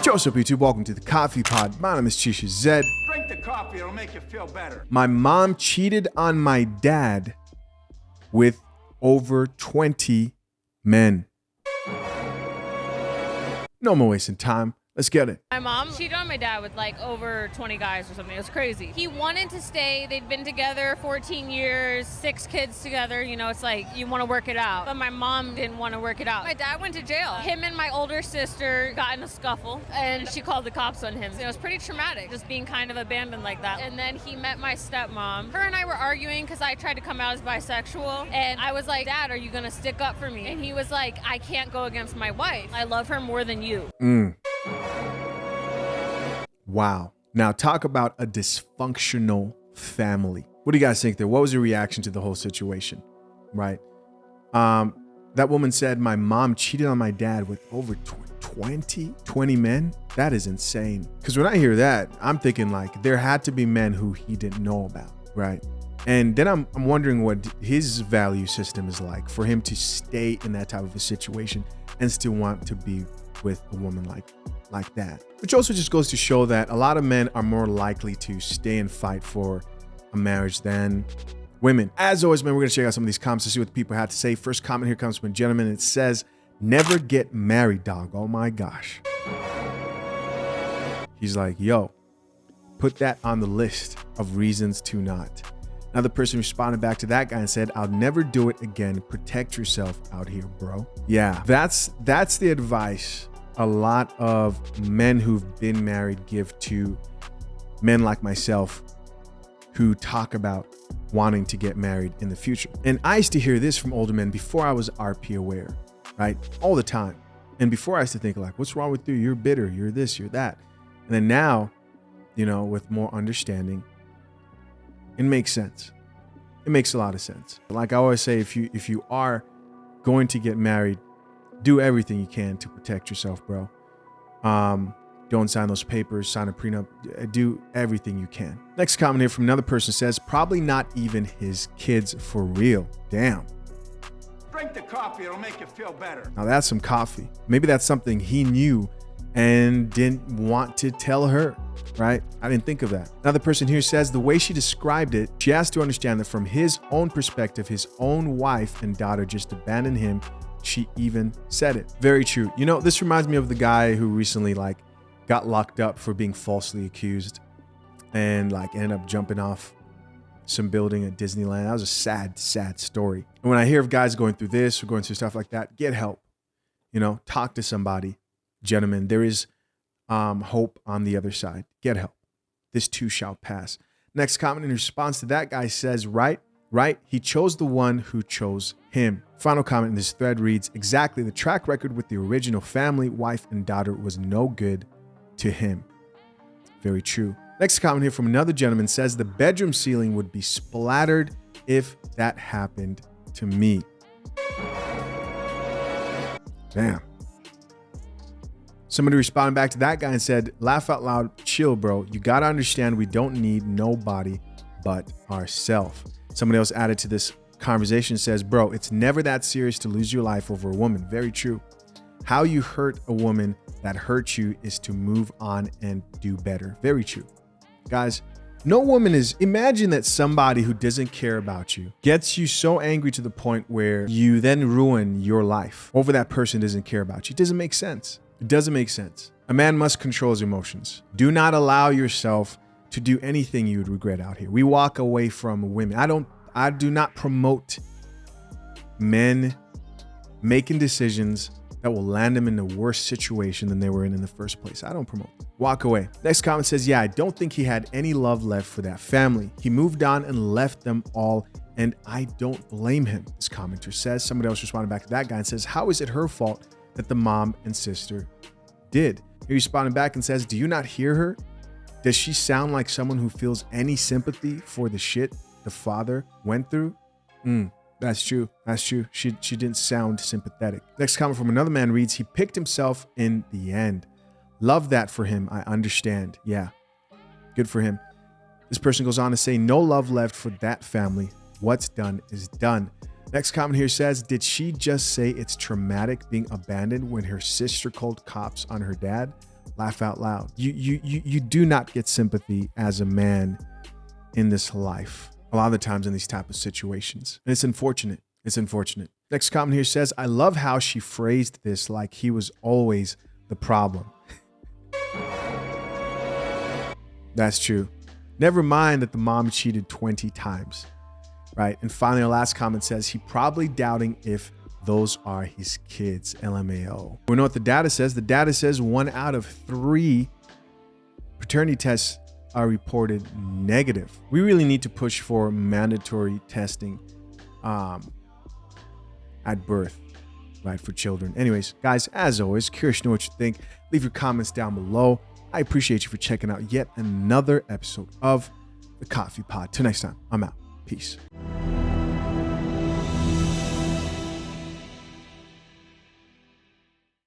What's up, YouTube? Welcome to the Coffee Pod. My name is Chisha Zed. Drink the coffee, it'll make you feel better. My mom cheated on my dad with over 20 men. No more wasting time. Let's get it. My mom cheated on my dad with like over 20 guys or something. It was crazy. He wanted to stay. They'd been together 14 years, 6 kids together. You know, it's like you want to work it out. But my mom didn't want to work it out. My dad went to jail. Him and my older sister got in a scuffle and she called the cops on him. It was pretty traumatic, just being kind of abandoned like that. And then he met my stepmom. Her and I were arguing because I tried to come out as bisexual. And I was like, Dad, are you going to stick up for me? And he was like, I can't go against my wife. I love her more than you. Wow. Now talk about a dysfunctional family. What do you guys think there? What was your reaction to the whole situation? Right. That woman said, my mom cheated on my dad with over 20 men. That is insane. Because when I hear that, I'm thinking like there had to be men who he didn't know about. Right. And then I'm wondering what his value system is like for him to stay in that type of a situation and still want to be with a woman like that. Which also just goes to show that a lot of men are more likely to stay and fight for a marriage than women. As always, man, we're gonna check out some of these comments to see what the people had to say. First comment here comes from a gentleman. It says, never get married, dog. Oh my gosh. He's like, yo, put that on the list of reasons to not. Another person responded back to that guy and said, I'll never do it again. Protect yourself out here, bro. Yeah, that's the advice a lot of men who've been married give to men like myself who talk about wanting to get married in the future. And I used to hear this from older men before I was RP aware, right? All the time. And before I used to think like, what's wrong with you? You're bitter, you're this, you're that. And then now, you know, with more understanding, it makes sense. It makes a lot of sense. Like I always say, if you are going to get married, do everything you can to protect yourself, bro. Don't sign those papers, sign a prenup, do everything you can. Next comment here from another person says, probably not even his kids for real. Damn. Drink the coffee, it'll make you feel better. Now that's some coffee. Maybe that's something he knew and didn't want to tell her, right? I didn't think of that. Another person here says the way she described it, she has to understand that from his own perspective, his own wife and daughter just abandoned him. She even said it. Very true. You know, this reminds me of the guy who recently like got locked up for being falsely accused and like ended up jumping off some building at Disneyland. That was a sad, sad story. And when I hear of guys going through this or going through stuff like that, get help. You know, talk to somebody. Gentlemen, there is hope on the other side. Get help. This too shall pass. Next comment in response to that guy says, right? He chose the one who chose him. Final comment in this thread reads, exactly, the track record with the original family, wife, and daughter was no good to him. Very true. Next comment here from another gentleman says, the bedroom ceiling would be splattered if that happened to me. Damn. Somebody responded back to that guy and said, laugh out loud, chill, bro. You gotta understand we don't need nobody but ourselves. Somebody else added to this conversation says, bro, it's never that serious to lose your life over a woman. Very true. How you hurt a woman that hurt you is to move on and do better. Very true. Guys, no woman is, imagine that somebody who doesn't care about you gets you so angry to the point where you then ruin your life over that person doesn't care about you. It doesn't make sense. It doesn't make sense. A man must control his emotions. Do not allow yourself to do anything you would regret out here. We walk away from women. I do not promote men making decisions that will land them in a worse situation than they were in the first place. I don't promote. Walk away. Next comment says, yeah, I don't think he had any love left for that family. He moved on and left them all, and I don't blame him. This commenter says. Somebody else responded back to that guy and says, how is it her fault that the mom and sister did? He responded back and says, do you not hear her? Does she sound like someone who feels any sympathy for the shit the father went through? That's true. That's true. She didn't sound sympathetic. Next comment from another man reads, he picked himself in the end. Love that for him. I understand. Yeah, good for him. This person goes on to say, no love left for that family. What's done is done. Next comment here says, did she just say it's traumatic being abandoned when her sister called cops on her dad? Laugh out loud. You do not get sympathy as a man in this life a lot of the times in these type of situations. And it's unfortunate. It's unfortunate. Next comment here says, I love how she phrased this like he was always the problem. That's true. Never mind that the mom cheated 20 times, right? And finally, our last comment says, he probably doubting if those are his kids, LMAO. We know what the data says. The data says 1 out of 3 paternity tests are reported negative. We really need to push for mandatory testing at birth, right, for children. Anyways, guys, as always, curious to know what you think. Leave your comments down below. I appreciate you for checking out yet another episode of The Coffee Pod. Till next time, I'm out. Peace.